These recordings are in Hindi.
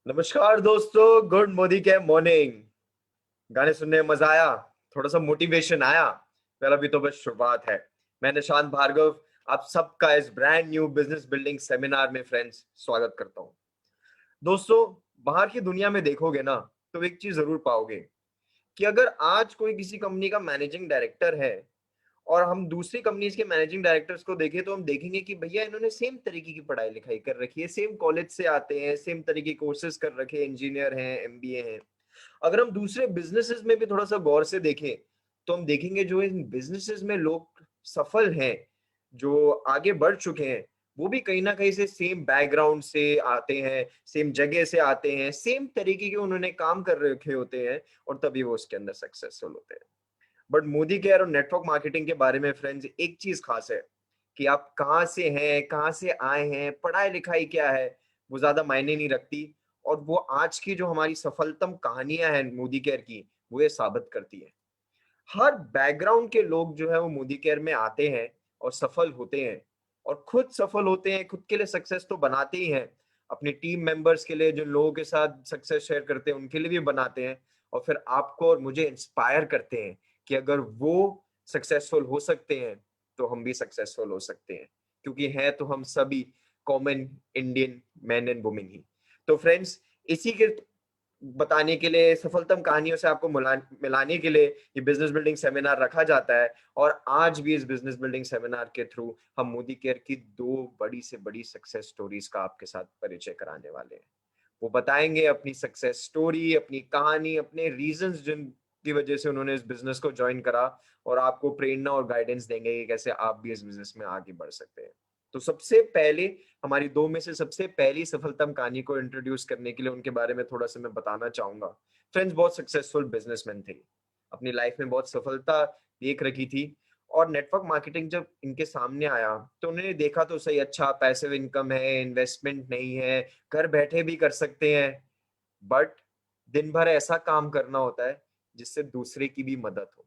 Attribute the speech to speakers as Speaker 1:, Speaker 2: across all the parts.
Speaker 1: नमस्कार दोस्तों, गुड मोदी के मॉर्निंग। गाने सुनने में मजा आया, थोड़ा सा मोटिवेशन आया। वेल अभी तो बस शुरुआत है। मैं निशांत भार्गव आप सबका इस brand new business building seminar में फ्रेंड्स स्वागत करता हूँ। दोस्तों, बाहर की दुनिया में देखोगे ना तो एक चीज जरूर पाओगे कि अगर आज कोई किसी कंपनी का मैनेजिंग डायरेक्टर है और हम दूसरी कंपनीज के मैनेजिंग डायरेक्टर्स को देखें तो हम देखेंगे कि भैया इन्होंने सेम तरीके की पढ़ाई लिखाई कर रखी है, सेम कॉलेज से आते हैं, सेम तरीके कोर्सेज कर रखे हैं, इंजीनियर हैं, एमबीए हैं। अगर हम दूसरे बिजनेसेस में भी थोड़ा सा गौर से देखें तो हम देखेंगे जो इन बिजनेसेस में लोग सफल हैं, जो आगे बढ़ चुके हैं, वो भी कहीं ना कहीं से सेम बैकग्राउंड से आते हैं, सेम जगह से आते हैं, सेम तरीके के उन्होंने काम कर रखे होते हैं और तभी वो उसके अंदर सक्सेसफुल होते हैं। बट मोदी केयर और नेटवर्क मार्केटिंग के बारे में फ्रेंड्स एक चीज खास है कि आप कहाँ से हैं, कहाँ से आए हैं, पढ़ाई लिखाई क्या है, वो ज्यादा मायने नहीं रखती। और वो आज की जो हमारी सफलतम कहानियां हैं मोदी केयर की, वो ये साबित करती है। हर बैकग्राउंड के लोग जो है वो मोदी केयर में आते हैं और सफल होते हैं, और खुद सफल होते हैं, खुद के लिए सक्सेस तो बनाते ही हैं, अपनी टीम मेंबर्स के लिए, जो लोगों के साथ सक्सेस शेयर करते हैं उनके लिए भी बनाते हैं, और फिर आपको और मुझे इंस्पायर करते हैं कि अगर वो सक्सेसफुल हो सकते हैं तो हम भी सक्सेसफुल हो सकते हैं, क्योंकि हैं तो हम सभी common Indian man and women ही। तो फ्रेंड्स, इसी के बताने के लिए, सफलतम कहानियों से आपको मिलाने के लिए ये बिजनेस बिल्डिंग सेमिनार रखा जाता है। और आज भी इस बिजनेस बिल्डिंग सेमिनार के थ्रू हम मोदी केयर की दो बड़ी से बड़ी सक्सेस स्टोरीज का आपके साथ परिचय कराने वाले हैं। वो बताएंगे अपनी सक्सेस स्टोरी, अपनी कहानी, अपने रीजंस जिन की वजह से उन्होंने इस बिजनेस को ज्वाइन करा, और आपको प्रेरणा और गाइडेंस देंगे कि कैसे आप भी इस बिजनेस में आगे बढ़ सकते हैं। तो सबसे पहले हमारी दो में से सबसे पहली सफलतम कहानी को इंट्रोड्यूस करने के लिए उनके बारे में थोड़ा सा मैं बताना चाहूंगा। फ्रेंड्स, बहुत सक्सेसफुल बिजनेसमैन थे, अपनी लाइफ में बहुत सफलता देख रखी थी, और नेटवर्क मार्केटिंग जब इनके सामने आया तो उन्होंने देखा तो सही, अच्छा पैसिव इनकम है, इन्वेस्टमेंट नहीं है, घर बैठे भी कर सकते हैं, बट दिन भर ऐसा काम करना होता है जिससे दूसरे की भी मदद हो।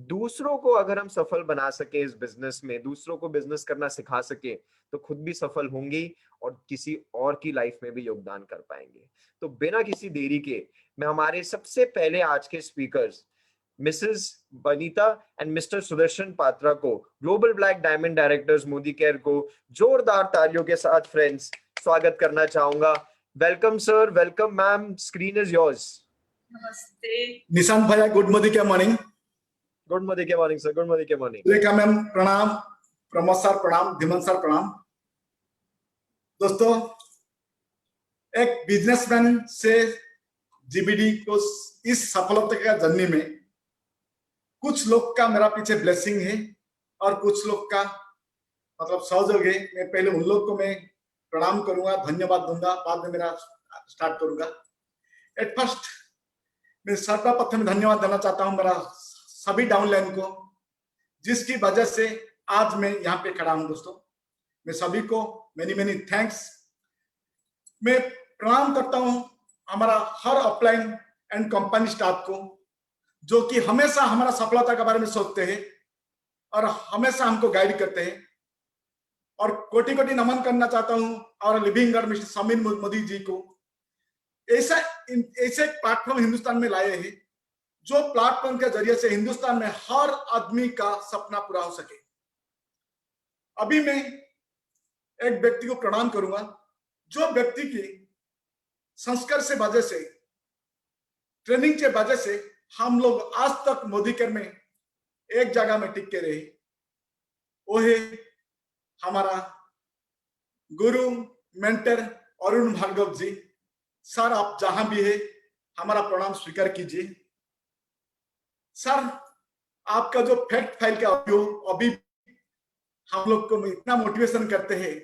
Speaker 1: दूसरों को अगर हम सफल बना सके इस बिजनेस में, दूसरों को बिजनेस करना सिखा सके, तो खुद भी सफल होंगे और किसी और की लाइफ में भी योगदान कर पाएंगे। तो बिना किसी देरी के मैं हमारे सबसे पहले आज के speakers Mrs Banita and mister Sudarshan Patra को, global black diamond directors Modi care को, जोरदार तालियों के साथ फ्रेंड्स स्वागत करना चाहूंगा। Welcome sir, welcome ma'am, screen is yours.
Speaker 2: नमस्ते निशांत भैया, गुड मॉर्निंग क्या मॉर्निंग।
Speaker 1: गुड मॉर्निंग के मॉर्निंग सर, गुड मॉर्निंग के मॉर्निंग।
Speaker 2: रेखा मैम प्रणाम, प्रमोद सर प्रणाम, धीमन सर प्रणाम। दोस्तों, एक बिजनेसमैन से जीबीडी को इस सफलता का जर्नी में कुछ लोग का मेरा पीछे ब्लेसिंग है और कुछ लोग का मतलब सहयोग है। मैं पहले उन लोग को मैं प्रणाम करूंगा, धन्यवाद दूंगा, बाद में मेरा स्टार्ट करूंगा। एट फर्स्ट मैं सर्वप्रथम धन्यवाद देना चाहता हूं मेरा सभी डाउनलाइन को, जिसकी वजह से आज मैं यहाँ पे खड़ा हूं। दोस्तों, मैं सभी को मेनी मेनी थैंक्स। मैं प्रणाम करता हूं हमारा हर अपलाइन एंड कंपनी स्टाफ को, जो कि हमेशा हमारा सफलता के बारे में सोचते हैं और हमेशा हमको गाइड करते हैं। और कोटि कोटि नमन करना चाहता हूं और living god mister Sameer Modi ji को, ऐसा ऐसे प्लेटफॉर्म हिंदुस्तान में लाए हैं जो प्लेटफॉर्म के जरिए से हिंदुस्तान में हर आदमी का सपना पूरा हो सके। अभी मैं एक व्यक्ति को प्रणाम करूंगा, जो व्यक्ति की संस्कार से वजह से, ट्रेनिंग के वजह से हम लोग आज तक मोदी केयर में एक जगह में टिक के रहे। वो है हमारा गुरु मेंटर अरुण भार्गव जी। सर, आप जहां भी है हमारा प्रणाम स्वीकार कीजिए। सर, आपका जो फैक्ट फाइल का ऑडियो अभी हम लोग को इतना मोटिवेशन करते हैं,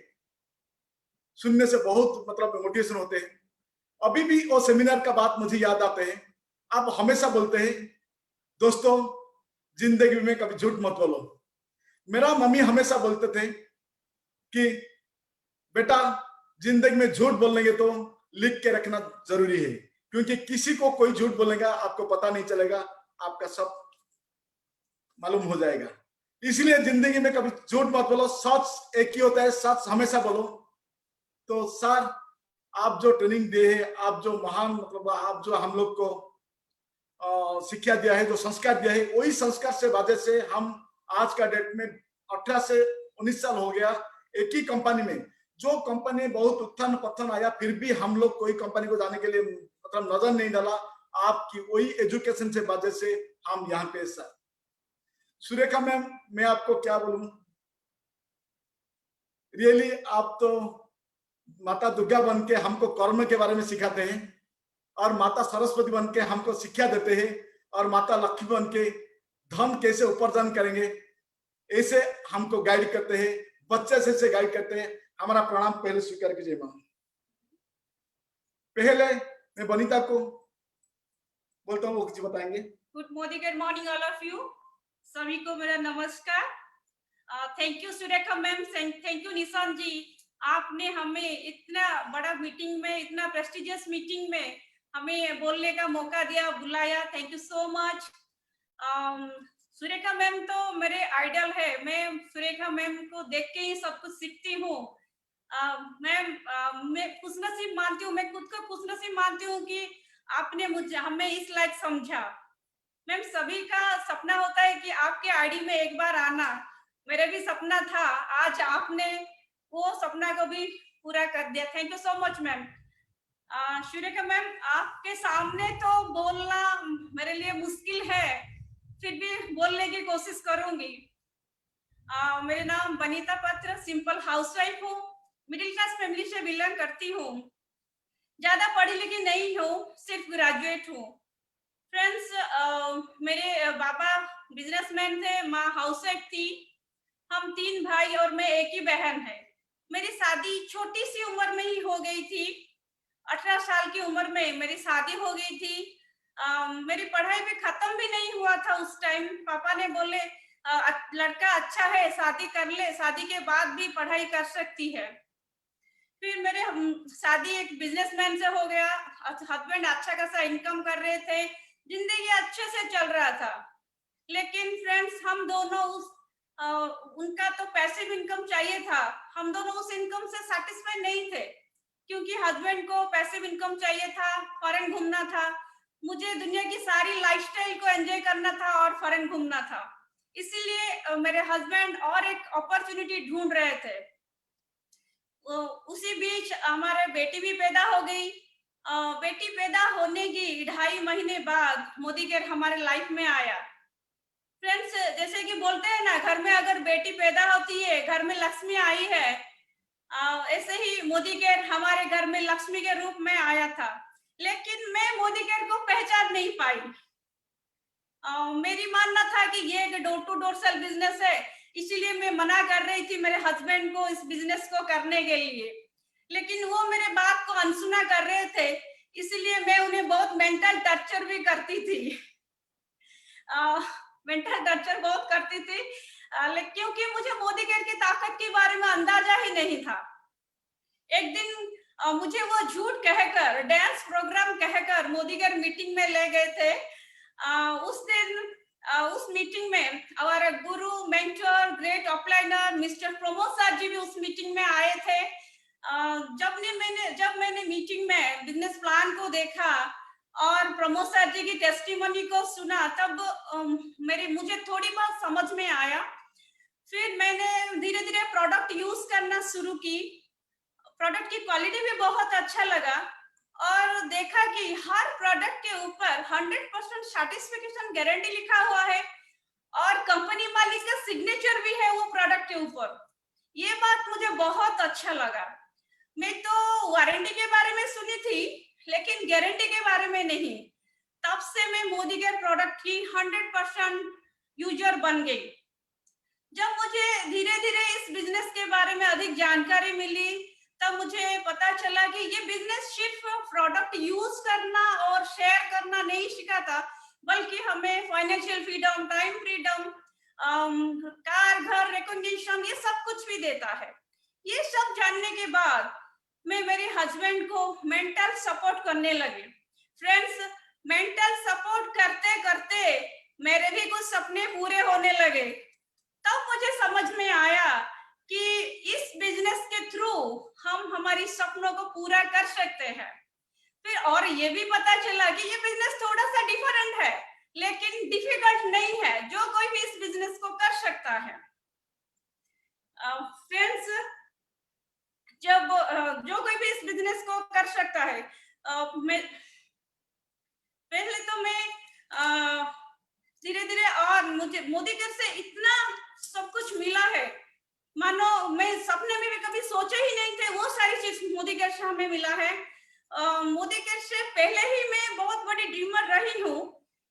Speaker 2: सुनने से बहुत मतलब मोटिवेशन होते हैं। अभी भी वो सेमिनार का बात मुझे याद आते हैं। आप हमेशा बोलते हैं, दोस्तों जिंदगी में कभी झूठ मत बोलो। मेरा मम्मी हमेशा बोलते थे कि बेटा जिंदगी में झूठ बोलेंगे तो लिख के रखना जरूरी है, क्योंकि किसी को कोई झूठ बोलेगा आपको पता नहीं चलेगा, आपका सब मालूम हो जाएगा। इसलिए जिंदगी में कभी झूठ मत बोलो, सच एक ही होता है, सच हमेशा बोलो। तो सर, आप जो ट्रेनिंग दिए है, आप जो महान मतलब आप जो हम लोग को शिक्षा दिया है, जो संस्कार दिया है, वही संस्कार से वजह से हम आज का डेट में 18 से 19 साल हो गया एक ही कंपनी में। जो कंपनी बहुत उत्थान पतन आया, फिर भी हम लोग कोई कंपनी को जाने के लिए मतलब नजर नहीं डाला। आपकी वही एजुकेशन से वजह से हम यहाँ पे सर। सुरेखा मैम, मैं आपको क्या बोलूं, रियली आप तो माता दुर्गा बन के हमको कर्म के बारे में सिखाते हैं, और माता सरस्वती बन के हमको शिक्षा देते हैं, और माता लक्ष्मी बन के धन कैसे उपार्जन करेंगे ऐसे हमको गाइड करते हैं, बच्चे से गाइड करते हैं। हमारा प्रणाम पहले स्वीकार कीजिए मैम। पहले मैं वनिता को बोलता हूँ, वो कुछ बताएंगे।
Speaker 3: Good morning all of you. सभी को मेरा नमस्कार। Thank you Surekha ma'am, thank you Nishant ji. आपने हमें इतना बड़ा मीटिंग में, इतना प्रेस्टिजियस मीटिंग में हमें बोलने का मौका दिया, बुलाया। Thank you so much. Surekha ma'am तो मेरे आइडल है। मैं सुरेखा मैम को देख के ही सब कुछ सीखती हूँ। मैं खुशनसीब मानती हूँ, मैं खुद को खुशनसीब मानती हूँ कि आपने मुझे हमें इस लायक समझा। मैम, सभी का सपना होता है कि आपके आईडी में एक बार आना। मेरा भी सपना था, आज आपने वो सपना को भी पूरा कर दिया। Thank you so much ma'am. Surekha ma'am, आपके सामने तो बोलना मेरे लिए मुश्किल है, फिर भी बोलने की कोशिश करूंगी। मेरा नाम वनिता पात्र, सिंपल हाउसवाइफ हूँ, मिडिल क्लास फैमिली से बिलोंग करती हूँ। ज्यादा पढ़ी लिखी नहीं हूँ, सिर्फ ग्रेजुएट हूँ। फ्रेंड्स, मेरे पापा बिजनेसमैन थे, माँ हाउसवाइफ थी। हम 3 भाई और मैं एक ही बहन है। मेरी शादी छोटी सी उम्र में ही हो गई थी। 18 साल की उम्र में मेरी शादी हो गई थी। मेरी पढ़ाई भी खत्म भी नहीं हुआ था उस टाइम। पापा ने बोले लड़का अच्छा है, शादी कर ले, शादी के बाद भी पढ़ाई कर सकती है। फिर मेरे शादी एक बिजनेसमैन से हो गया। हस्बैंड अच्छा खासा इनकम कर रहे थे, जिंदगी अच्छे से चल रहा था। लेकिन फ्रेंड्स, हम दोनों उनका तो पैसिव इनकम चाहिए था, हम दोनों उस इनकम से सेटिस्फाई नहीं थे, क्योंकि हस्बैंड को पैसिव इनकम चाहिए था, फॉरेन घूमना था। मुझे दुनिया की सारी लाइफस्टाइल को एंजॉय करना था और फॉरेन घूमना था। इसीलिए मेरे हस्बैंड और एक अपॉर्चुनिटी ढूंढ रहे थे। उसी बीच हमारे बेटी भी पैदा हो गई। बेटी पैदा होने की 2.5 महीने बाद मोदी केयर हमारे लाइफ में आया। फ्रेंड्स, जैसे कि बोलते हैं ना, घर में अगर बेटी पैदा होती है, घर में लक्ष्मी आई है। ऐसे ही मोदी केयर हमारे घर में लक्ष्मी के रूप में आया था। लेकिन मैं मोदी केयर को पहचान नहीं पाई। मेरी मानना था कि ये एक door to door sale business है, इसीलिए मैं मना कर रही थी मेरे हस्बैंड को इस बिजनेस को करने के लिए। लेकिन वो मेरे बात को अनसुना कर रहे थे, इसीलिए मैं उन्हें बहुत मेंटल टॉर्चर भी करती थी। मेंटल टॉर्चर बहुत करती थी, क्योंकि मुझे मोदी केयर की ताकत के बारे में अंदाजा ही नहीं था। एक दिन मुझे वो झूठ कहकर, डांस प्रोग्राम कहकर मोदी केयर मीटिंग में ले गए थे। उस दिन उस मीटिंग में हमारे गुरु, mentor, great upliner mister Pramod sir ji भी उस मीटिंग में आए थे। जब मैंने मीटिंग में बिजनेस प्लान को देखा और प्रमोद सर जी की टेस्टिमनी को सुना, तब मुझे थोड़ी बहुत समझ में आया। फिर मैंने धीरे धीरे प्रोडक्ट यूज करना शुरू की। प्रोडक्ट की क्वालिटी भी बहुत अच्छा लगा और देखा कि हर प्रोडक्ट के ऊपर 100% सैटिस्फैक्शन गारंटी लिखा हुआ है और कंपनी मालिक का सिग्नेचर भी है वो प्रोडक्ट के ऊपर। ये बात मुझे बहुत अच्छा लगा। मैं तो वारंटी के बारे में सुनी थी, लेकिन गारंटी के बारे में नहीं। तब से मैं मोदी केयर प्रोडक्ट की 100% यूजर बन गई। जब मुझे धीरे धीरे इस बिजनेस के बारे में अधिक जानकारी मिली, तब मुझे पता चला कि ये बिजनेस सिर्फ प्रोडक्ट यूज करना और शेयर करना नहीं सिखाता, बल्कि हमें financial freedom, time freedom, car, घर, रिकॉग्निशन, ये सब कुछ भी देता है। ये सब जानने के बाद मैं मेरे हस्बैंड को मेंटल सपोर्ट करने लगी। फ्रेंड्स, मेंटल सपोर्ट करते करते मेरे भी कुछ सपने पूरे होने लगे। तब मुझे समझ में आया कि इस बिजनेस के थ्रू हम हमारी सपनों को पूरा कर सकते हैं। फिर और ये भी पता चला कि ये बिजनेस थोड़ा सा डिफरेंट है, लेकिन डिफिकल्ट नहीं है, जो कोई भी इस बिजनेस को कर सकता है। फ्रेंड्स, जब जो कोई भी इस बिजनेस को कर सकता है, मैं पहले तो मैं धीरे धीरे, और मुझे मोदी कर से इतना सब कुछ मिला है, मानो मैं सपने में भी कभी सोचे ही नहीं थे, वो सारी चीज मोदी कर से हमें मिला है। मोदी कर से पहले ही मैं बहुत बड़ी ड्रीमर रही हूँ,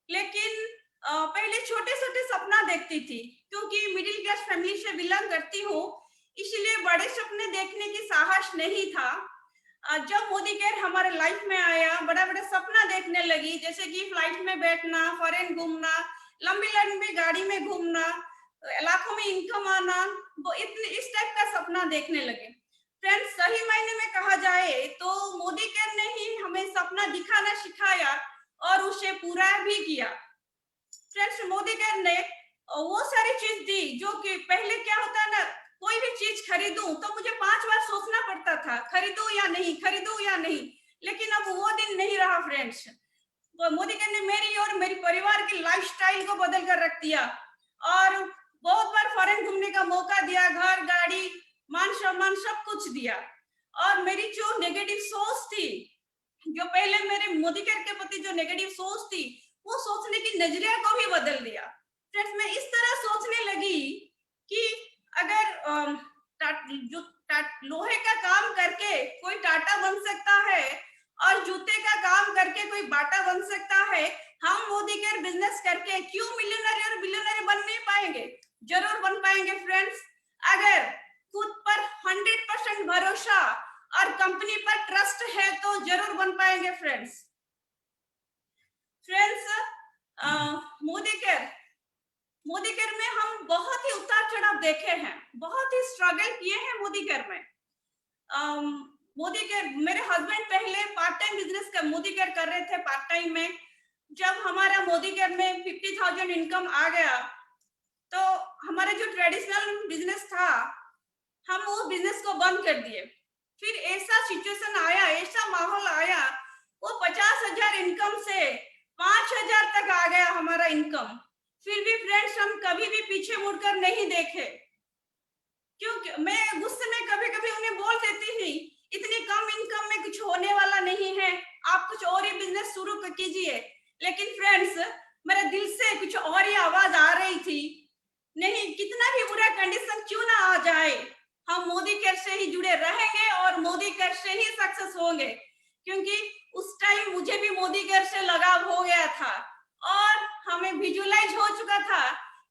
Speaker 3: लेकिन पहले छोटे छोटे सपना देखती थी, क्योंकि मिडिल क्लास फैमिली से बिलोंग करती हूँ, इसलिए बड़े सपने देखने की साहस नहीं था। जब मोदी केयर हमारे लाइफ में आया, बड़ा बड़ा सपना देखने लगी, जैसे कि फ्लाइट में बैठना, फॉरेन घूमना, लंबी लंबी गाड़ी में घूमना, लाखों में इनकम आना, वो इतने इस टाइप का सपना देखने लगे। फ्रेंड्स, सही मायने में कहा जाए तो मोदी केयर ने ही हमें सपना दिखाना सिखाया और उसे पूरा भी किया। फ्रेंड्स, मोदी केयर ने वो सारी चीज दी जो कि पहले क्या होता है ना, कोई भी चीज खरीदूं तो मुझे 5 बार सोचना पड़ता था, खरीदूं या नहीं, खरीदूं या नहीं। लेकिन अब वो दिन नहीं रहा फ्रेंड्स। मोदी केयर ने मेरी और मेरी परिवार की लाइफस्टाइल को बदल कर रख दिया, और बहुत बार फॉरेन घूमने का मौका दिया, घर गाड़ी मान सम्मान सब कुछ दिया। और मेरी जो नेगेटिव सोच थी, जो पहले मेरे मोदी केयर के प्रति जो नेगेटिव सोच थी, वो सोचने की नजरिया को भी बदल दिया। फ्रेंड्स, मैं इस तरह सोचने लगी कि अगर लोहे का काम करके कोई टाटा बन सकता है और जूते का काम करके कोई बाटा बन सकता है, हम मोदी केयर बिजनेस करके क्यों मिलियनर और बिलियनर बन नहीं पाएंगे? जरूर बन पाएंगे फ्रेंड्स, अगर खुद पर 100% भरोसा और कंपनी पर ट्रस्ट है तो जरूर बन पाएंगे फ्रेंड्स। फ्रेंड्स, मोदी केयर में हम बहुत ही उतार चढ़ाव देखे हैं, बहुत ही स्ट्रगल किए हैं मोदी केयर में। मोदी केयर, मेरे हस्बैंड पहले पार्ट टाइम बिजनेस कर मोदी केयर कर रहे थे पार्ट टाइम में। जब हमारा मोदी केयर में 50,000 इनकम आ गया, तो हमारा जो ट्रेडिशनल बिजनेस था, हम वो बिजनेस को बंद कर दिए। फिर ऐसा सिचुएशन आया, ऐसा माहौल आया, वो 50,000 इनकम से 5,000 तक आ गया हमारा इनकम। फिर भी फ्रेंड्स, हम कभी भी पीछे मुड़कर नहीं देखे, क्योंकि मैं गुस्से में कभी कभी उन्हें बोल देती थी, इतनी कम इनकम में कुछ होने वाला नहीं है, आप कुछ और ही बिजनेस शुरू कीजिए। लेकिन फ्रेंड्स, मेरे दिल से कुछ और ही आवाज आ रही थी, नहीं, कितना भी बुरा कंडीशन क्यों ना आ जाए, हम मोदी केयर से ही जुड़े रहेंगे और मोदी केयर से ही सक्सेस होंगे। क्योंकि उस टाइम मुझे भी मोदी केयर से लगाव हो गया था, और हमें विजुअलाइज हो चुका था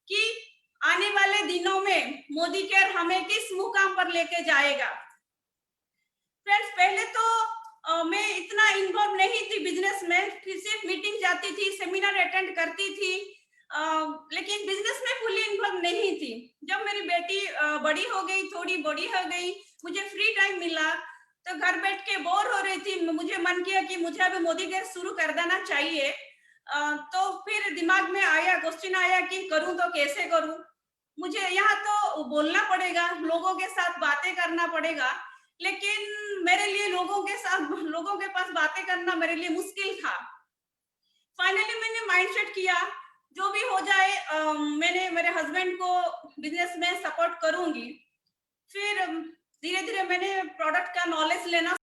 Speaker 3: कि आने वाले दिनों में मोदी केयर हमें किस मुकाम पर लेके जाएगा। फ्रेंड्स, पहले तो मैं इतना इन्वॉल्व नहीं थी बिजनेस में, फिर सिर्फ मीटिंग जाती थी, सेमिनार अटेंड करती थी, लेकिन बिजनेस में फुली इन्वॉल्व नहीं थी। जब मेरी बेटी बड़ी हो गई, थोड़ी बड़ी हो गई, मुझे फ्री टाइम मिला, तो घर बैठ के बोर हो रही थी, मुझे मन किया कि मुझे अभी मोदी केयर शुरू कर देना चाहिए। तो फिर दिमाग में आया, क्वेश्चन आया कि करूं तो कैसे करूं। मुझे यहाँ तो बोलना पड़ेगा, लोगों के साथ बातें करना पड़ेगा, लेकिन मेरे लिए लोगों के पास बातें करना मेरे लिए मुश्किल था। फाइनली मैंने माइंडसेट किया, जो भी हो जाए, मैंने मेरे हस्बैंड को बिजनेस में सपोर्ट करूंगी। फिर धीरे धीरे मैंने प्रोडक्ट का नॉलेज लेना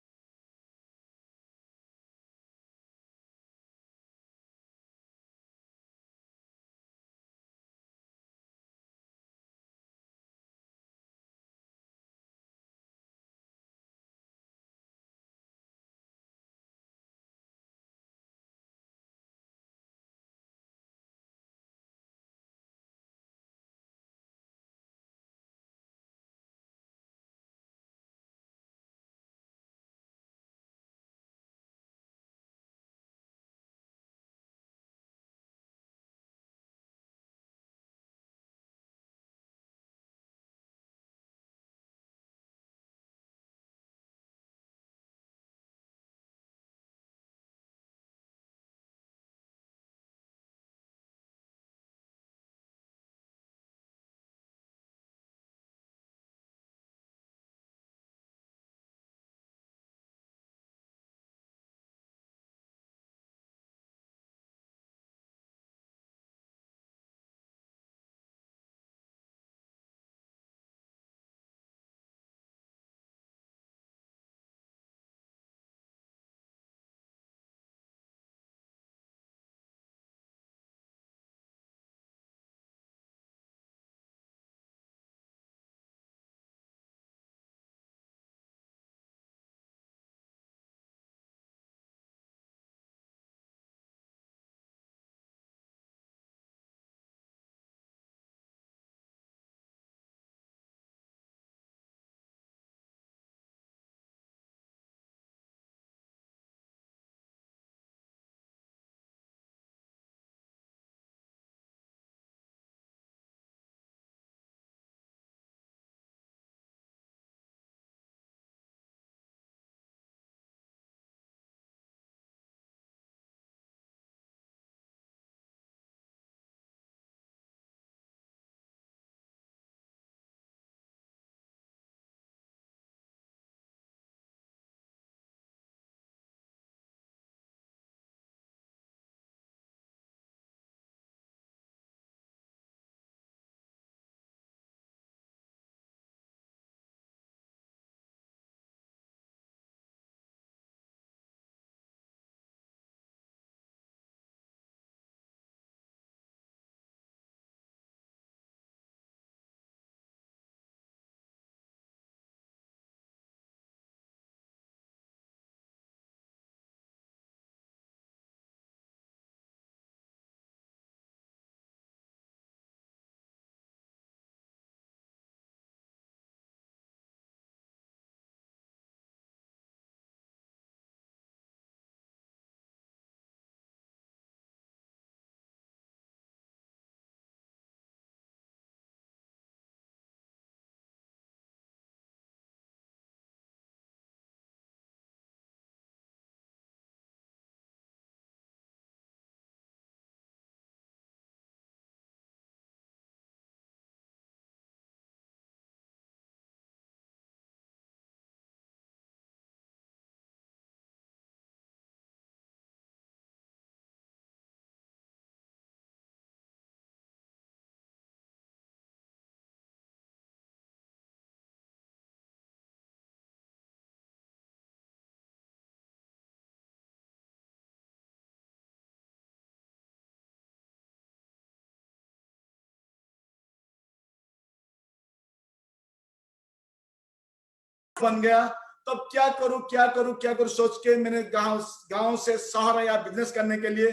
Speaker 2: बन गया, तब क्या करूं सोच के मैंने गांव से शहर आया बिजनेस करने के लिए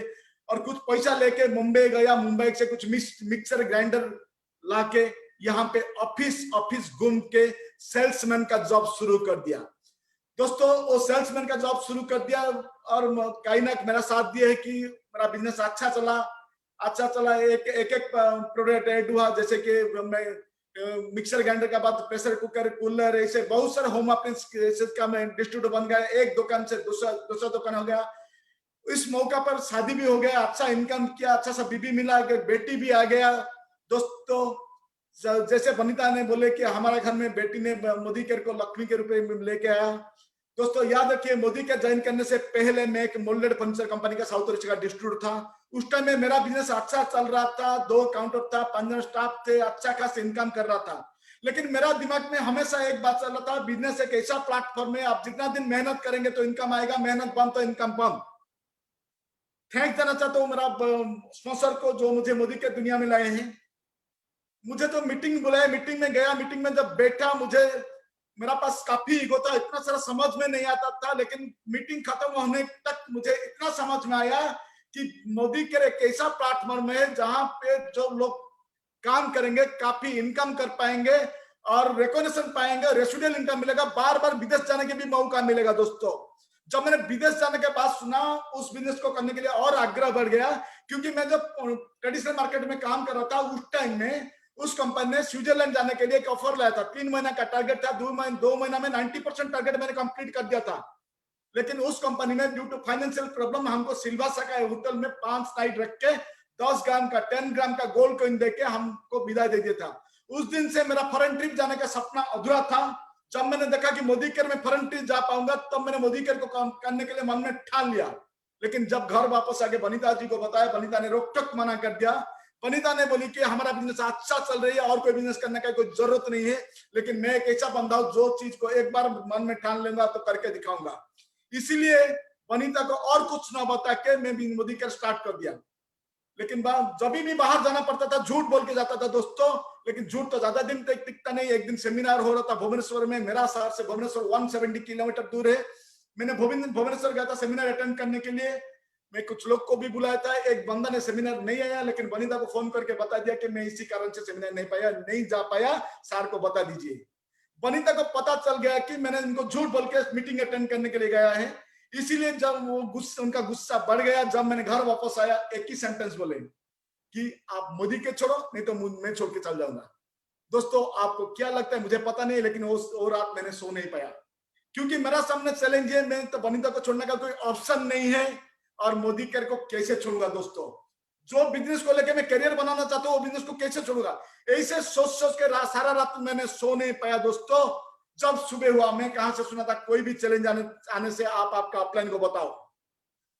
Speaker 2: और कुछ पैसा लेके मुंबई गया। मुंबई से कुछ मिक्सर ग्राइंडर लाके यहाँ पे ऑफिस घूम के सेल्समैन का जॉब शुरू कर दिया। दोस्तों वो सेल्समैन का जॉब शुरू कर दिया और कहीं ना मेरा साथ दिया है कि मेरा बिजनेस अच्छा चला। एक प्रोडक्ट ऐड हुआ, जैसे कि मैं मिक्सर ग्राइंडर के बाद प्रेशर कुकर, कूलर, ऐसे बहुत सारे होम अप्लायंसेस का मैं डिस्ट्रीब्यूटर बन गया। एक दुकान से दूसरा दुकान हो गया। इस मौका पर शादी भी हो गया, अच्छा इनकम किया, अच्छा सा बीबी मिला, बेटी भी आ गया। दोस्तों जैसे वनिता ने बोले कि हमारे घर में बेटी ने मोदी केयर को लक्ष्मी के रूप में लेके आया। दोस्तों याद रखिए, मोदी केयर ज्वाइन करने से पहले मैं एक मोल्डेड फर्नीचर कंपनी का साउथ एशिया का डिस्ट्रीब्यूटर था। उस टाइम में मेरा बिजनेस अच्छा चल रहा था, 2 काउंटर था, 15 स्टाफ थे, अच्छा खासा इनकम कर रहा था। लेकिन मेरा दिमाग में हमेशा एक बात चल रहा था, बिजनेस एक ऐसा प्लेटफॉर्म है, आप जितना दिन मेहनत करेंगे तो इनकम आएगा, मेहनत बंद तो इनकम बंद। थैंक देना चाहता हूँ मेरा स्पॉन्सर को जो मुझे मोदी के दुनिया में लाए हैं। मुझे तो मीटिंग बुलाया, मीटिंग में गया, मीटिंग में जब बैठा मेरा पास काफी ईगो था, इतना सारा समझ में नहीं आता था, लेकिन मीटिंग खत्म होने तक मुझे इतना समझ में आया कि मोदी के एक ऐसा प्लेटफॉर्म है जहां पे जो लोग काम करेंगे काफी इनकम कर पाएंगे और रिकॉग्निशन पाएंगे, रेसिडुअल इनकम मिलेगा, बार बार विदेश जाने के भी मौका मिलेगा। दोस्तों जब मैंने विदेश जाने के बाद सुना, उस बिजनेस को करने के लिए और आग्रह बढ़ गया, क्योंकि मैं जब ट्रेडिशनल मार्केट में काम कर रहा था उस टाइम में उस कंपनी ने स्विट्जरलैंड जाने के लिए एक ऑफर लाया था। 3 महीना का टारगेट था, 2 महीना में 90% टारगेट मैंने कंप्लीट कर दिया था। लेकिन उस कंपनी ने ड्यू टू फाइनेंशियल प्रॉब्लम हमको सिल्वासा का होटल में 5 नाइट रख के 10 ग्राम का गोल्ड कॉइन देके हमको विदाई दे दिया था। उस दिन से मेरा फॉरेन ट्रिप जाने का सपना अधूरा था। जब मैंने देखा कि मोदी केयर में फॉरेन ट्रिप जा पाऊंगा, तब मैंने मोदी केयर को काम करने के लिए मन में ठान लिया। लेकिन जब घर वापस आके वनिता जी को बताया, वनिता ने रोक टोक मना कर दिया। वनिता ने बोली कि हमारा बिजनेस अच्छा चल रही है और कोई बिजनेस करने का कोई जरूरत नहीं है, लेकिन मैं एक ऐसा बंदा हूं जो चीज को एक बार मन में ठान लूंगा तो करके दिखाऊंगा। इसीलिए वनिता को और कुछ ना बता के मैं भी मोदी केयर स्टार्ट कर दिया। लेकिन जब भी बाहर जाना पड़ता था झूठ बोल के जाता था दोस्तों, लेकिन झूठ तो ज्यादा दिन तक टिकता नहीं। एक दिन सेमिनार हो रहा था भुवनेश्वर में, मेरा शहर से भुवनेश्वर 170 किलोमीटर दूर है। मैंने भुवनेश्वर गया था सेमिनार अटेंड करने के लिए। मैं कुछ लोग को भी बुलाया था, एक बंदा ने सेमिनार नहीं आया, लेकिन वनिता को फोन करके बता दिया कि मैं इसी कारण से सेमिनार नहीं जा पाया, सर को बता दीजिए। वनिता को पता चल गया कि मैंने इनको झूठ बोल के मीटिंग अटेंड करने के लिए गया है। इसीलिए जब वो उनका गुस्सा बढ़ गया, जब मैंने घर वापस आया, एक ही सेंटेंस बोले कि आप मोदी के छोड़ो, नहीं तो मैं छोड़ के चल जाऊंगा। दोस्तों आपको क्या लगता है मुझे पता नहीं, लेकिन वो रात मैंने सो नहीं पाया, क्योंकि मेरा सामने चैलेंज है, मैं तो वनिता को छोड़ने का कोई ऑप्शन नहीं है और मोदी केयर को कैसे छोड़ूंगा। दोस्तों जो बिजनेस को लेकर मैं करियर बनाना चाहता हूँ, वो बिजनेस को कैसे छोड़ूंगा, ऐसे सोच के सारा रात मैंने सो नहीं पाया। दोस्तों जब सुबह हुआ, मैं कहां से सुना था कोई भी चैलेंज आने से आप आपका अपलाइन को बताओ।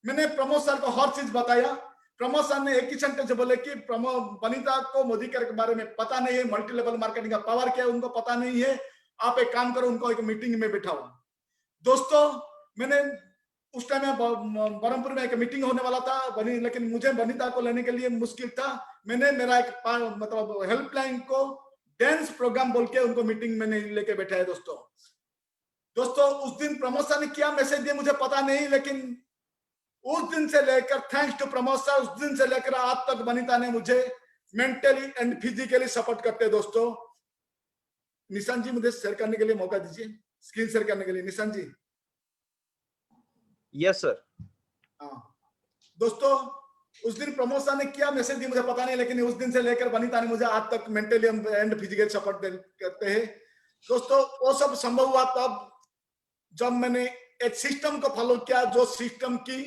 Speaker 2: मैंने प्रमोद सर को हर चीज बताया। प्रमोद सर ने एक ही सेंटेंस बोले कि वनिता को मोदी केयर के बारे में पता नहीं है, मल्टी लेवल मार्केटिंग का पावर क्या है उनको पता नहीं है, आप एक काम करो, उनको एक मीटिंग में बिठाओ। दोस्तों मैंने उस टाइम में बरहमपुर में एक मीटिंग होने वाला था, लेकिन मुझे वनिता को लेने के लिए मुश्किल था। मैंने मेरा एक मतलब हेल्पलाइन को डांस प्रोग्राम बोल के उनको मीटिंग में नहीं लेके बैठा है। दोस्तों उस दिन प्रमोद सर ने क्या मैसेज दिया मुझे पता नहीं, लेकिन उस दिन से लेकर, थैंक्स टू प्रमोद सर, उस दिन से लेकर आज तक वनिता ने मुझे मेंटली एंड फिजिकली सपोर्ट करते हैं। दोस्तों निशान जी मुझे शेयर करने के लिए मौका दीजिए, स्क्रीन शेयर करने के लिए। निशान जी।
Speaker 1: Yes sir.
Speaker 2: हाँ दोस्तों उस दिन प्रमोद सर ने क्या मैसेज दिया मुझे पता नहीं, लेकिन उस दिन से लेकर वनिता ने मुझे आज तक मेंटली एंड फिजिकल सपोर्ट करते हैं। दोस्तों वो सब संभव हुआ तब जब मैंने एक सिस्टम को फॉलो किया, जो सिस्टम की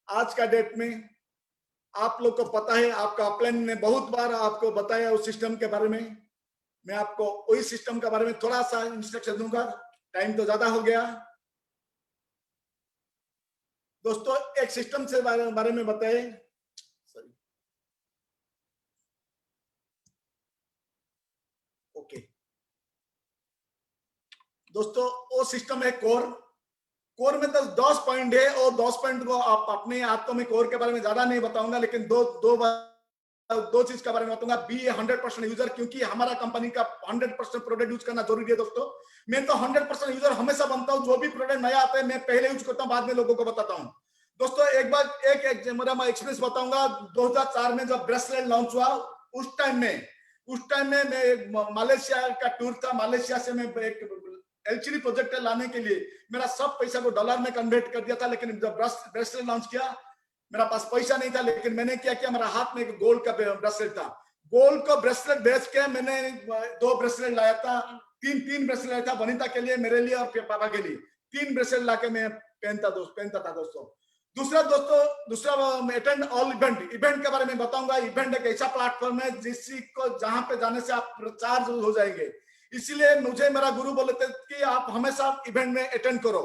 Speaker 2: आज का डेट में आप लोग को पता है, आपका अपलाइन ने बहुत बार आपको बताया उस सिस्टम के बारे में। मैं आपको वही सिस्टम के बारे में थोड़ा सा इंस्ट्रक्शन दूंगा, टाइम तो ज्यादा हो गया। दोस्तों एक सिस्टम से बारे में बताए, ओके दोस्तों वो सिस्टम है कोर में 10 पॉइंट है, और 10 पॉइंट को आप अपने आप तो मैं कोर के बारे में ज्यादा नहीं बताऊंगा, लेकिन दो बार दो चीज के बारे में बताऊंगा। बी 100% यूजर, क्योंकि हमारा कंपनी का 100% प्रोडक्ट यूज करना जरूरी है दोस्तों। मैं तो 100% यूजर हमेशा बनता हूं। जो भी प्रोडक्ट नया आता है मैं पहले यूज करता हूं, बाद में लोगों को बताता हूं। दोस्तों एक बार एक मेरा मैं एक्सपीरियंस बताऊंगा। 2004 में जब ब्रेसलेट लॉन्च हुआ, उस टाइम में मैं मालयशिया का टूर था। मालयशिया से मैं एक एलसीडी प्रोजेक्टर लाने के लिए मेरा सब पैसा को डॉलर में कन्वर्ट कर दिया था। लेकिन जब ब्रेसलेट लॉन्च किया, मेरा पास पैसा नहीं था, लेकिन मैंने क्या किया, मेरा हाथ में एक गोल्ड का ब्रेसलेट था। गोल्ड का ब्रेसलेट बेच के मैंने 2 ब्रेसलेट लाया था। तीन ब्रेसलेट लाया था, वनिता के लिए, मेरे लिए और पापा के लिए। 3 ब्रेसलेट लाके मैं पहनता था दोस्तों। दूसरा अटेंड ऑल इवेंट के बारे में बताऊंगा। इवेंट एक ऐसा प्लेटफॉर्म है जिसको को जहां पे जाने से आप चार्ज हो जाएंगे। इसीलिए मुझे मेरा गुरु बोले थे कि आप हमेशा इवेंट में अटेंड करो।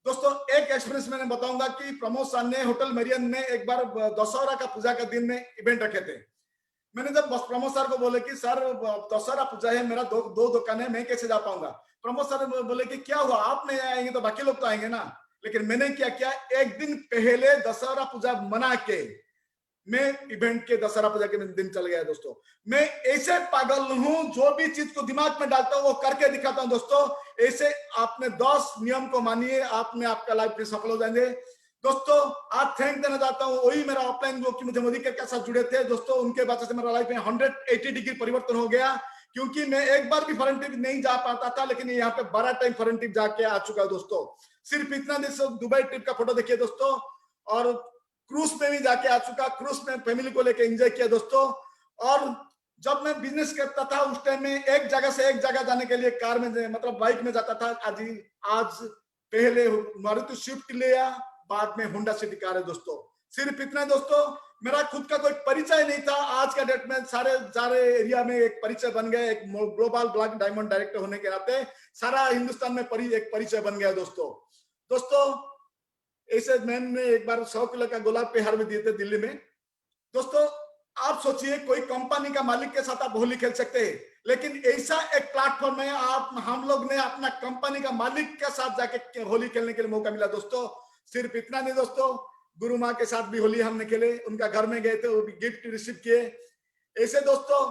Speaker 2: दोस्तों एक एक्सपीरियंस मैंने बताऊंगा कि प्रमोद सर ने होटल मेरियन में एक बार दशहरा का पूजा के दिन में इवेंट रखे थे। मैंने जब प्रमोद सर को बोले कि सर दशहरा पूजा है, मेरा दो दुकान है, मैं कैसे जा पाऊंगा। प्रमोद सर बोले कि क्या हुआ, आप नहीं आएंगे तो बाकी लोग तो आएंगे ना। लेकिन मैंने क्या किया, एक दिन पहले दशहरा पूजा मना के मैं इवेंट के दशहरा पूजा के दिन चल गया दोस्तों। मैं ऐसे पागल हूं, जो भी चीज को दिमाग में डालता हूं वो करके दिखाता हूं दोस्तों। ऐसे आपने 10 नियम को मानिए, आपने आपका लाइफ में सफल हो जाएंगे दोस्तों। आज थैंक देना चाहता हूं वही मेरा ऑफलाइन जो कि मुझे मोदी के साथ जुड़े थे दोस्तों, उनके वजह से मेरा लाइफ में 180 डिग्री परिवर्तन हो गया। क्योंकि मैं एक बार भी फॉरेन ट्रिप नहीं जा पाता था, लेकिन यहाँ पे 12 टाइम फॉरेन ट्रिप जाके आ चुका है दोस्तों। सिर्फ इतना दिन से दुबई ट्रिप का फोटो देखिए दोस्तों, और क्रूज में भी जाके आ चुका। क्रूज में फैमिली को लेकर एंजॉय किया दोस्तों। और जब मैं बिजनेस करता था उस टाइम में एक जगह से एक जगह जाने के लिए कार में मतलब बाइक में जाता था। आज पहले मारुति स्विफ्ट लिया, बाद में होंडा सिटी कार है दोस्तों। सिर्फ इतना दोस्तों, मेरा खुद का कोई परिचय नहीं था। आज का डेट में सारे एरिया में एक परिचय बन गया। एक ग्लोबल ब्लैक डायमंड डायरेक्टर होने के नाते सारा हिंदुस्तान में एक परिचय बन गया दोस्तों। ऐसे मैंने एक बार 100 किलो का गुलाब के हार में दिए थे दिल्ली में दोस्तों। आप सोचिए, कोई कंपनी का मालिक के साथ आप होली खेल सकते हैं, लेकिन ऐसा एक प्लेटफॉर्म है, हम लोग ने अपना कंपनी का मालिक के साथ जाके होली खेलने के लिए मौका मिला दोस्तों। सिर्फ इतना नहीं दोस्तों, गुरु माँ के साथ भी होली हमने खेले, उनका घर में गए थे, वो भी गिफ्ट रिसीव किए। ऐसे दोस्तों,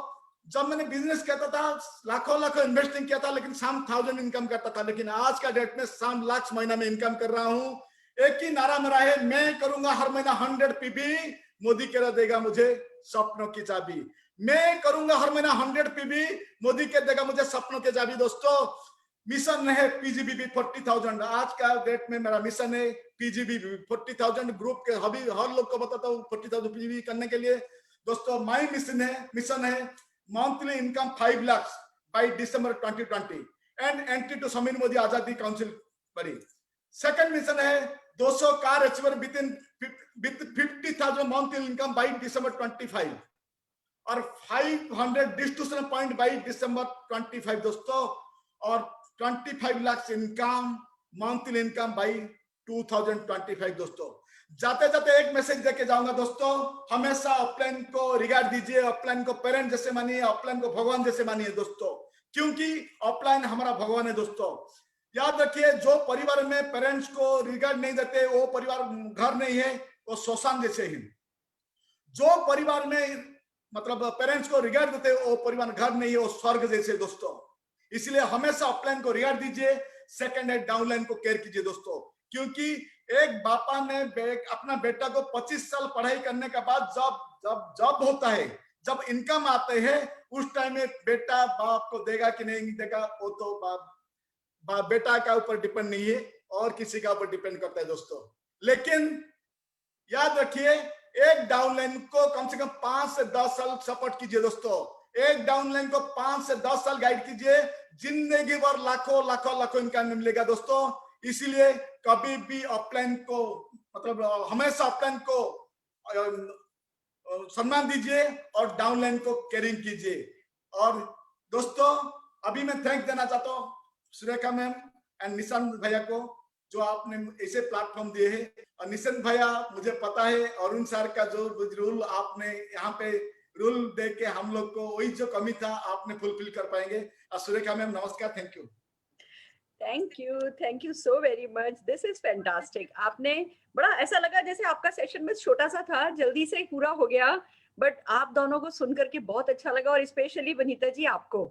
Speaker 2: जब मैंने बिजनेस करता था लाखों इन्वेस्टिंग किया था, लेकिन शाम 1000 इनकम करता था। लेकिन आज का डेट में शाम लाख महीना में इनकम कर रहा हूं। एक ही नारा मेरा है, मैं करूंगा हर महीना 100 पीबी, मोदी कह देगा मुझे सपनों की चाबी। मैं करूंगा हर महीना 100 पीबी, मोदी कह देगा मुझे सपनों की चाबी दोस्तों। मिशन है पीजीबीबी 40,000। आज का डेट में मेरा मिशन है पीजीबीबी 40,000। ग्रुप के हर लोग को बताता हूँ 40,000 पीजीबी करने के लिए दोस्तों। माई मिशन है monthly income 5 lakh by December 2020 and entry to Sameer Modi आजादी काउंसिल बड़ी। सेकंड मिशन है 200 car achiever with 50,000 monthly income by December 25 और 500 डिस्ट्रीब्यूशन पॉइंट बाई दिसंबर 25 दोस्तों, और 25 lakh income monthly income by 2025 दोस्तों। जाते जाते एक मैसेज देके जाऊंगा दोस्तों, हमेशा ऑफलाइन को रिगार्ड दीजिए, ऑफलाइन को पेरेंट जैसे मानिए, ऑफलाइन को भगवान जैसे मानिए दोस्तों, क्योंकि ऑफलाइन हमारा भगवान है दोस्तों। याद रखिए, जो परिवार में पेरेंट्स को रिगार्ड नहीं देते वो परिवार घर नहीं है, वो शोषण जैसे ही। जो परिवार में मतलब पेरेंट्स को रिगार्ड देते वो परिवार घर नहीं है, वो स्वर्ग जैसे दोस्तों। इसलिए हमेशा अपलाइन को रिगार्ड दीजिए, सेकंड है डाउनलाइन को केयर कीजिए दोस्तों। क्योंकि एक बापा ने अपना बेटा को 25 साल पढ़ाई करने के बाद जब होता है, जब इनकम आते हैं, उस टाइम में बेटा बाप को देगा कि नहीं देगा वो तो बाप बेटा का ऊपर डिपेंड नहीं है, और किसी का ऊपर डिपेंड करता है दोस्तों। लेकिन याद रखिए, एक डाउनलाइन को कम से कम 5 से 10 साल सपोर्ट कीजिए दोस्तों। एक डाउनलाइन को 5 से 10 साल गाइड कीजिए, जिंदगी भर लाखों इनकम मिलेगा दोस्तों। इसीलिए कभी भी ऑफलाइन को मतलब हमेशा ऑफलाइन को सम्मान दीजिए और डाउनलाइन को केयरिंग कीजिए। और दोस्तों, अभी मैं थैंक देना चाहता हूँ सुरेखा मैम एंड निशांत भैया को, जो आपने ऐसे प्लेटफॉर्म दिए हैं। और निशांत भैया, मुझे पता है अरुण सर का जो रूल आपने यहाँ पे रूल दे के हम लोग को वही जो कमी था आपने फुलफिल कर पाएंगे। और सुरेखा मैम नमस्कार, thank you.
Speaker 4: Thank you so very much, this is fantastic. आपने बड़ा ऐसा लगा जैसे आपका सेशन में छोटा सा था, जल्दी से पूरा हो गया, बट आप दोनों को सुन करके बहुत अच्छा लगा, और स्पेशली वनीता जी आपको।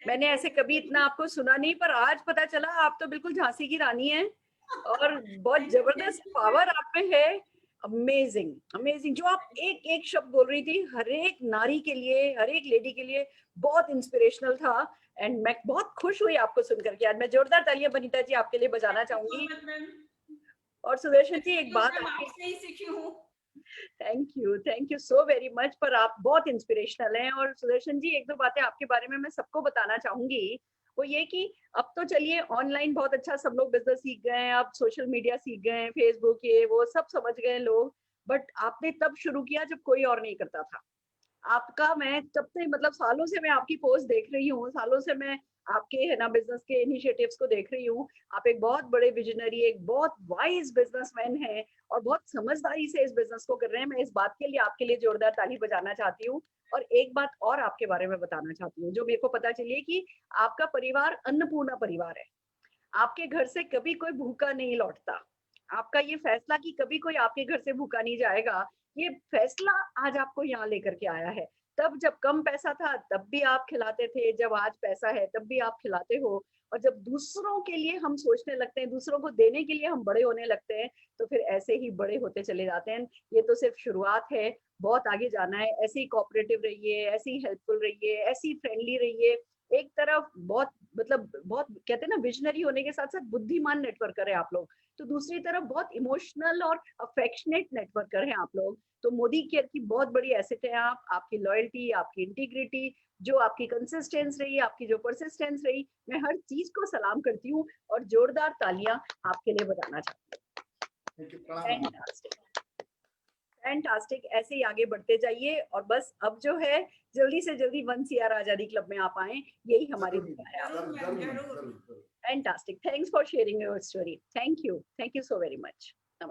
Speaker 4: मैंने ऐसे कभी इतना आपको सुना नहीं, पर आज पता चला आप तो बिल्कुल झांसी की रानी हैं, और बहुत जबरदस्त पावर आप में है। अमेजिंग अमेजिंग, जो आप एक एक शब्द बोल रही थी, हर एक नारी के लिए, हर एक लेडी के लिए बहुत इंस्पिरेशनल था। एंड मैं बहुत खुश हुई आपको सुनकर के। आज मैं जोरदार तालियां वनीता जी आपके लिए बजाना चाहूंगी। और सुदर्शन जी, एक बात आपके,
Speaker 3: आपसे ही सीखी हूँ।
Speaker 4: Thank you so very much. पर आप बहुत इंस्पिरेशनल हैं। और सुदर्शन जी, एक दो बातें आपके बारे में मैं सबको बताना चाहूंगी। वो ये कि अब तो चलिए ऑनलाइन बहुत अच्छा सब लोग बिजनेस सीख गए हैं, अब सोशल मीडिया सीख गए हैं, फेसबुक ये वो सब समझ गए लोग। बट आपने तब शुरू किया जब कोई और नहीं करता था। आपका, मैं तब से मतलब सालों से मैं आपकी पोस्ट देख रही हूँ, सालों से मैं आपके है ना बिजनेस के इनिशिएटिव्स को देख रही हूँ। आप एक बहुत बड़े विजनरी, एक बहुत वाइज बिजनेसमैन हैं, और बहुत समझदारी से इस बिजनेस को कर रहे हैं। मैं इस बात के लिए आपके लिए जोरदार ताली बजाना चाहती हूँ। और एक बात और आपके बारे में बताना चाहती हूँ, जो मेरे को पता चली है कि आपका परिवार अन्नपूर्णा परिवार है। आपके घर से कभी कोई भूखा नहीं लौटता। आपका ये फैसला कि कभी कोई आपके घर से भूखा नहीं जाएगा, ये फैसला आज आपको यहाँ लेकर के आया है। तब जब कम पैसा था तब भी आप खिलाते थे, जब आज पैसा है तब भी आप खिलाते हो। और जब दूसरों के लिए हम सोचने लगते हैं, दूसरों को देने के लिए हम बड़े होने लगते हैं, तो फिर ऐसे ही बड़े होते चले जाते हैं। ये तो सिर्फ शुरुआत है, बहुत आगे जाना है। ऐसे ही कोऑपरेटिव रहिए, ऐसे ही हेल्पफुल रहिए, ऐसे ही फ्रेंडली रहिए। एक तरफ बहुत मतलब बहुत कहते हैं ना, विजनरी होने के साथ साथ बुद्धिमान नेटवर्कर है आप लोग, तो दूसरी तरफ बहुत इमोशनल और अफेक्शनेट नेटवर्कर हैं आप लोग। तो मोदी केयर की बहुत बड़ी एसेट है आप, आपकी लॉयल्टी, आपकी इंटीग्रिटी, जो आपकी कंसिस्टेंस रही, आपकी जो परसिस्टेंस रही, मैं हर चीज को सलाम करती हूँ और जोरदार तालियां आपके लिए बजाना चाहती
Speaker 2: थैंक यू,
Speaker 4: हूँ।
Speaker 2: प्रणाम।
Speaker 4: फैंटास्टिक फैंटास्टिक, ऐसे ही आगे बढ़ते जाइए। और बस अब जो है, जल्दी से जल्दी 1CR आजादी क्लब में आप आए, यही हमारी दुआ है।
Speaker 3: जरूर मैम, जरूर।
Speaker 4: Fantastic, thanks for sharing your story. Thank you so very much.